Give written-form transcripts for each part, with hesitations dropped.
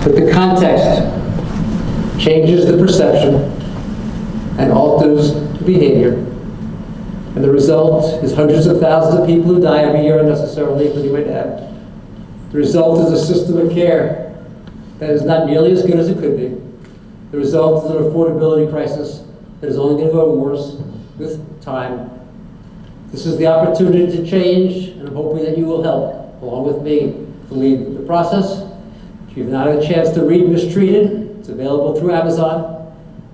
But the context changes the perception and alters the behavior. And the result is hundreds of thousands of people who die every year unnecessarily, including my dad. The result is a system of care that is not nearly as good as it could be. The result is an affordability crisis that is only going to go worse with time. This is the opportunity to change, and I'm hoping that you will help, along with me, to lead the process. If you've not had a chance to read Mistreated, it's available through Amazon.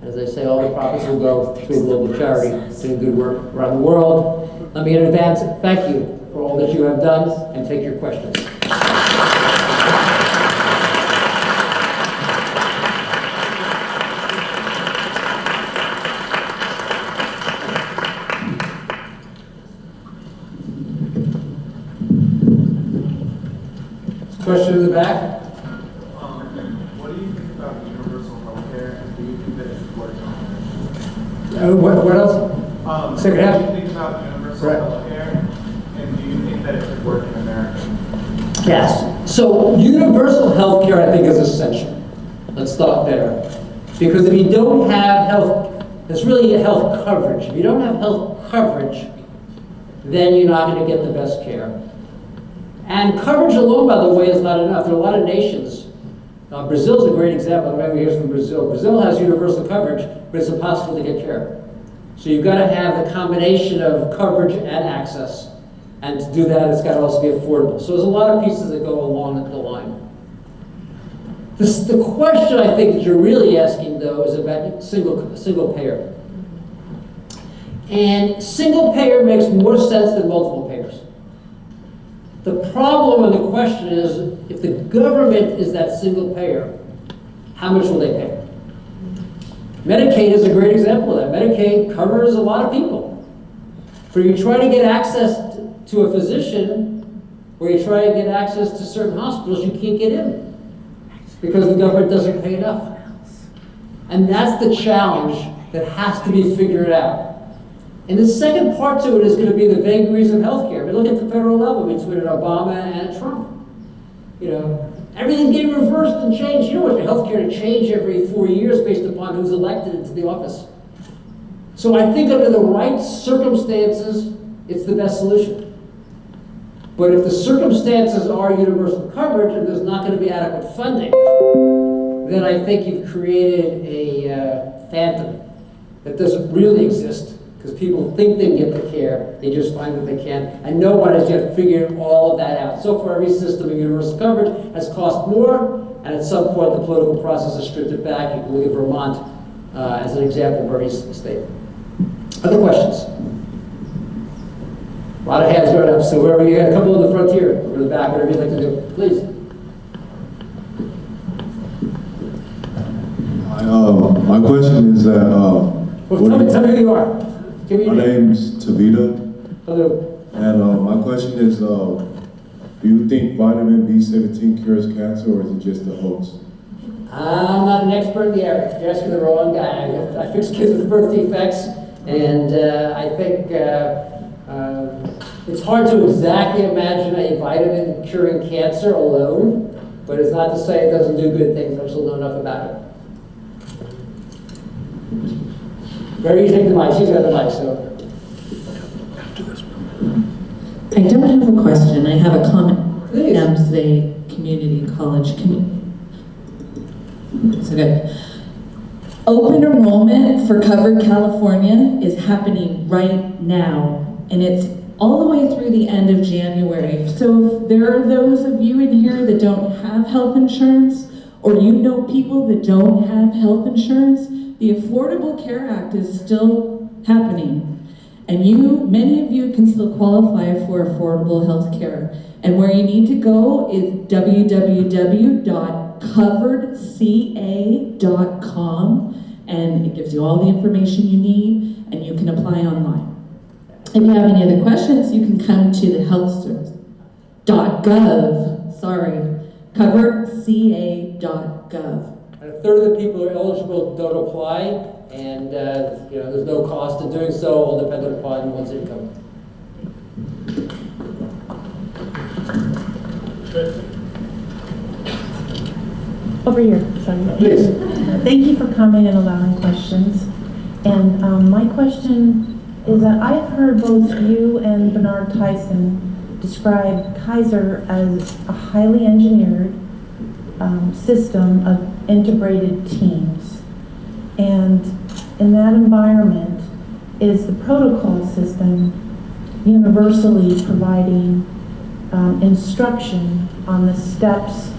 And as I say, all the profits will go to a global charity doing good work around the world. Let me in advance thank you for all that you have done, and take your questions. Question in the back? What do you think about universal health care, and do you think that it should work What else? Second half? What do you think about universal health care, and do you think that it should work in America? Yes. So universal health care, I think, is essential. Let's start there. Because if you don't have health, it's really a health coverage. If you don't have health coverage, then you're not going to get the best care. And coverage alone, by the way, is not enough. There are a lot of nations. Brazil's a great example. Everybody hears from Brazil. Brazil has universal coverage, but it's impossible to get care. So you've got to have the combination of coverage and access. And to do that, it's got to also be affordable. So there's a lot of pieces that go along the line. The question I think that you're really asking, though, is about single payer. And single payer makes more sense than multiple payers. The problem and the question is, if the government is that single payer, how much will they pay? Medicaid is a great example of that. Medicaid covers a lot of people. But you try to get access to a physician, or you try to get access to certain hospitals, you can't get in because the government doesn't pay enough. And that's the challenge that has to be figured out. And the second part to it is going to be the vagaries of healthcare. I mean, look at the federal level between Obama and Trump. You know, everything's getting reversed and changed. You don't want your healthcare to change every 4 years based upon who's elected into the office. So I think under the right circumstances, it's the best solution. But if the circumstances are universal coverage and there's not going to be adequate funding, then I think you've created a phantom that doesn't really exist. Because people think they can get the care, they just find that they can't. And no one has yet figured all of that out. So far, every system of universal coverage has cost more, and at some point, the political process has stripped it back. You can look at Vermont as an example, Bernie's state. Other questions? A lot of hands going up. So wherever you got a couple in the front here, over the back, whatever you'd like to do, please. My question is that. Well, tell me who you are. My name's Tavita. Hello. And my question is, do you think vitamin B17 cures cancer, or is it just a hoax? I'm not an expert in the area. You're asking the wrong guy. I fix kids with birth defects, and I think it's hard to exactly imagine a vitamin curing cancer alone, but it's not to say it doesn't do good things. I still know enough about it. Mary, you take the mic. She's got the mic, so. I don't have a question. I have a comment. Please. Today, Community College. So good. Open enrollment for Covered California is happening right now, and it's all the way through the end of January. So if there are those of you in here that don't have health insurance, or you know people that don't have health insurance, the Affordable Care Act is still happening. And many of you can still qualify for affordable health care. And where you need to go is www.coveredca.com, and it gives you all the information you need, and you can apply online. If you have any other questions, you can come to the health service. coveredca.gov. And a third of the people who are eligible don't apply, and there's no cost in doing so, all dependent upon one's income. Over here, sorry. Please. Thank you for coming and allowing questions. And my question is that I've heard both you and Bernard Tyson describe Kaiser as a highly engineered system of integrated teams. And in that environment, is the protocol system universally providing instruction on the steps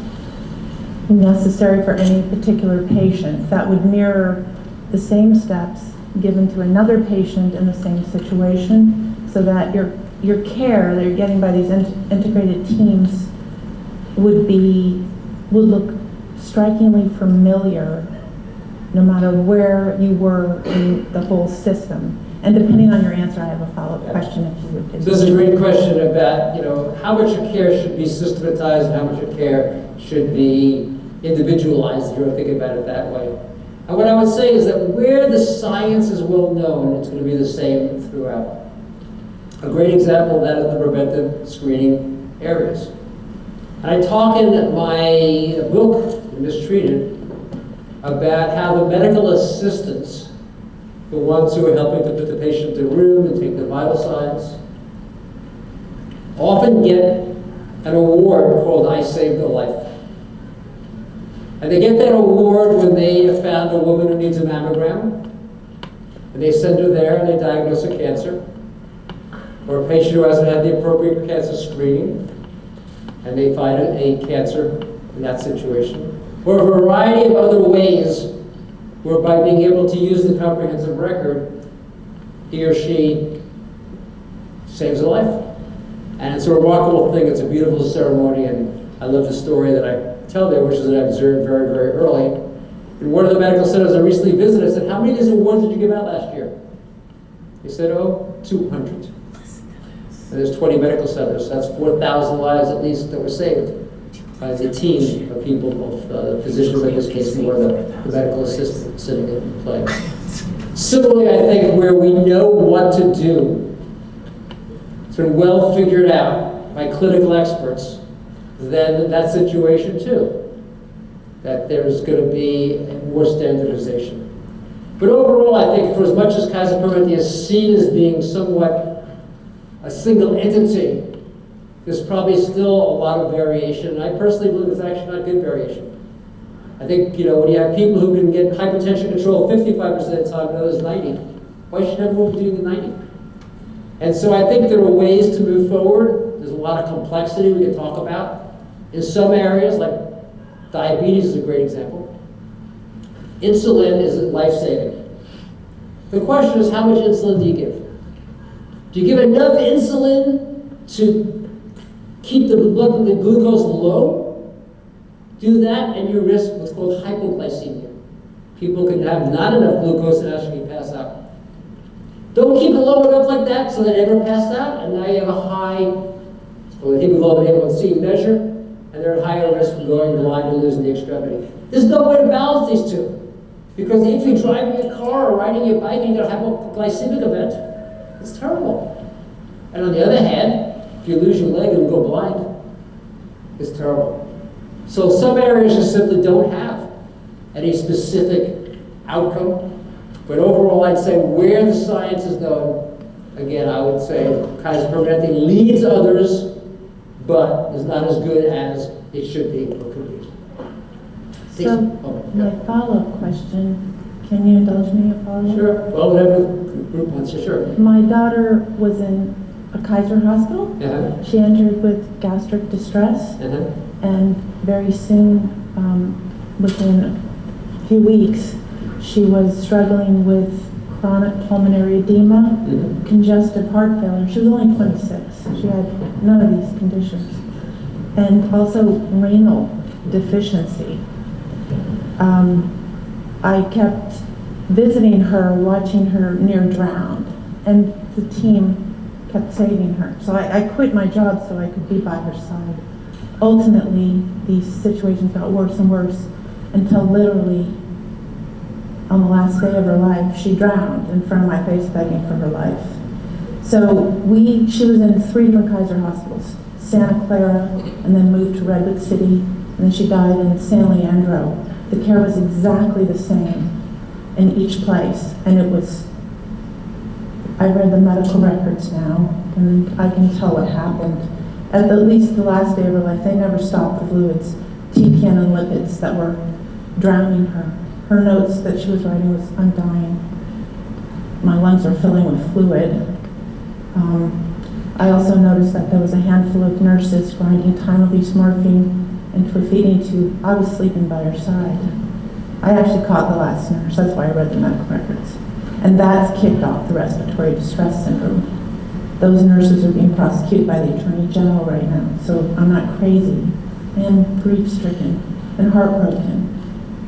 necessary for any particular patient that would mirror the same steps given to another patient in the same situation, so that your care that you're getting by these integrated teams would look strikingly familiar no matter where you were in the whole system. And depending on your answer, I have a follow-up question if you would. So this is a great question about, how much of care should be systematized and how much of care should be individualized, if you want to think about it that way. And what I would say is that where the science is well known, it's going to be the same throughout. A great example of that is the preventive screening areas. And I talk in my book, Mistreated, about how the medical assistants, the ones who are helping to put the patient in the room and take the vital signs, often get an award called I Saved a Life. And they get that award when they have found a woman who needs a mammogram, and they send her there and they diagnose a cancer, or a patient who hasn't had the appropriate cancer screening, and they find a cancer in that situation, or a variety of other ways where by being able to use the comprehensive record, he or she saves a life. And it's a remarkable thing, it's a beautiful ceremony, and I love the story that I tell there, which is that I observed very, very early. In one of the medical centers I recently visited, I said, how many of these awards did you give out last year? They said, 200. And there's 20 medical centers, so that's 4,000 lives at least that were saved by the team of people, both physicians in this case, more the medical assistant sitting in play. Similarly, I think where we know what to do, it's been well figured out by clinical experts, then that situation too, that there's going to be more standardization. But overall, I think for as much as Kaiser Permanente is seen as being somewhat a single entity, there's probably still a lot of variation. And I personally believe it's actually not good variation. I think, when you have people who can get hypertension control 55% of the time and others 90, why should everyone be doing the 90? And so I think there are ways to move forward. There's a lot of complexity we can talk about. In some areas, like diabetes is a great example, insulin is life-saving. The question is, how much insulin do you give? Do you give enough insulin to keep the glucose low? Do that and you risk what's called hypoglycemia. People can have not enough glucose and actually pass out. Don't keep it low enough like that so they never pass out, and now you have a high hemoglobin A1C measure, and they're at higher risk of going blind and losing the extremity. There's no way to balance these two. Because if you're driving a car or riding your bike and you get a hypoglycemic event, it's terrible. And on the other hand, if you lose your leg and go blind, it's terrible. So some areas just simply don't have any specific outcome. But overall, I'd say where the science is known, again, I would say Kaiser Permanente leads others, but is not as good as it should be or could be. So, my follow-up question, can you indulge me a follow-up? Sure. Well, whatever the group wants you, sure. My daughter was in a Kaiser hospital. Uh-huh. She entered with gastric distress, Uh-huh. and very soon, within a few weeks, she was struggling with chronic pulmonary edema, Mhm. congestive heart failure. She was only 26. She had none of these conditions. And also renal deficiency. I kept visiting her, watching her near drown, and the team kept saving her. So I quit my job so I could be by her side. Ultimately, these situations got worse and worse until literally on the last day of her life, she drowned in front of my face begging for her life. So she was in 3 different Kaiser hospitals, Santa Clara, and then moved to Redwood City, and then she died in San Leandro. The care was exactly the same in each place, and it was, I read the medical records now, and I can tell what happened. At least the last day of her life, they never stopped the fluids, TPN and lipids that were drowning her. Her notes that she was writing was, "I'm dying. My lungs are filling with fluid." I also noticed that there was a handful of nurses grinding time-release morphine into a feeding tube. I was sleeping by her side. I actually caught the last nurse. That's why I read the medical records. And that's kicked off the respiratory distress syndrome. Those nurses are being prosecuted by the Attorney General right now. So I'm not crazy. I am grief-stricken and heartbroken.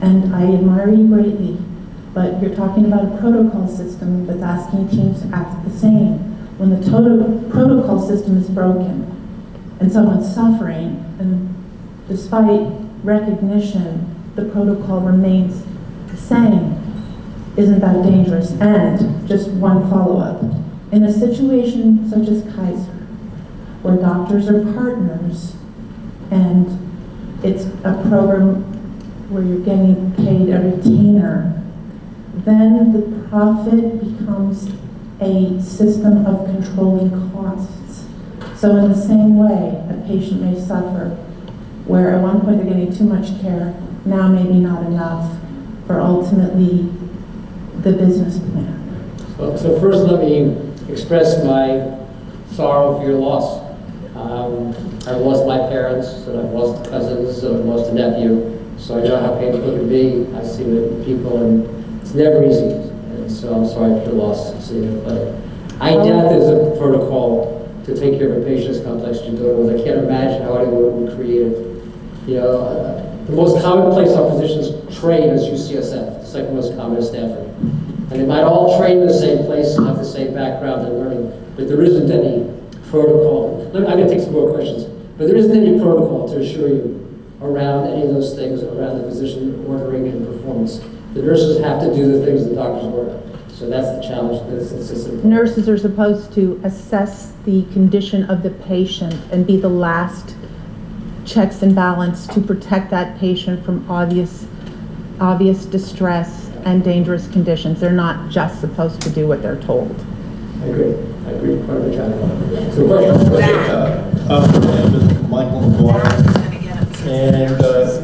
And I admire you greatly. But you're talking about a protocol system that's asking teams to act the same. When the total protocol system is broken and someone's suffering, and despite recognition, the protocol remains the same, isn't that dangerous? And just one follow-up. In a situation such as Kaiser, where doctors are partners and it's a program where you're getting paid a retainer, then the profit becomes a system of controlling costs. So in the same way, a patient may suffer, where at one point they're getting too much care, now maybe not enough for ultimately the business plan. So first let me express my sorrow for your loss. I've lost my parents, and I've lost cousins, and I've lost a nephew, so I know how painful it can be. I see it in people, and it's never easy. And so I'm sorry for your loss. But I doubt there's a protocol to take care of a patient as complex as your daughter was. I can't imagine how anyone would create it. You know, the most common place our physicians train is UCSF, the second most common is Stanford. And they might all train in the same place and have the same background and learning, but there isn't any protocol. I'm going to take some more questions, but there isn't any protocol to assure you around any of those things, around the physician ordering and performance. The nurses have to do the things the doctors order. So that's the challenge. Nurses are supposed to assess the condition of the patient and be the last checks and balance to protect that patient from obvious distress and dangerous conditions. They're not just supposed to do what they're told. I agree. Part of the challenge. So question. My name is Michael McGuire, and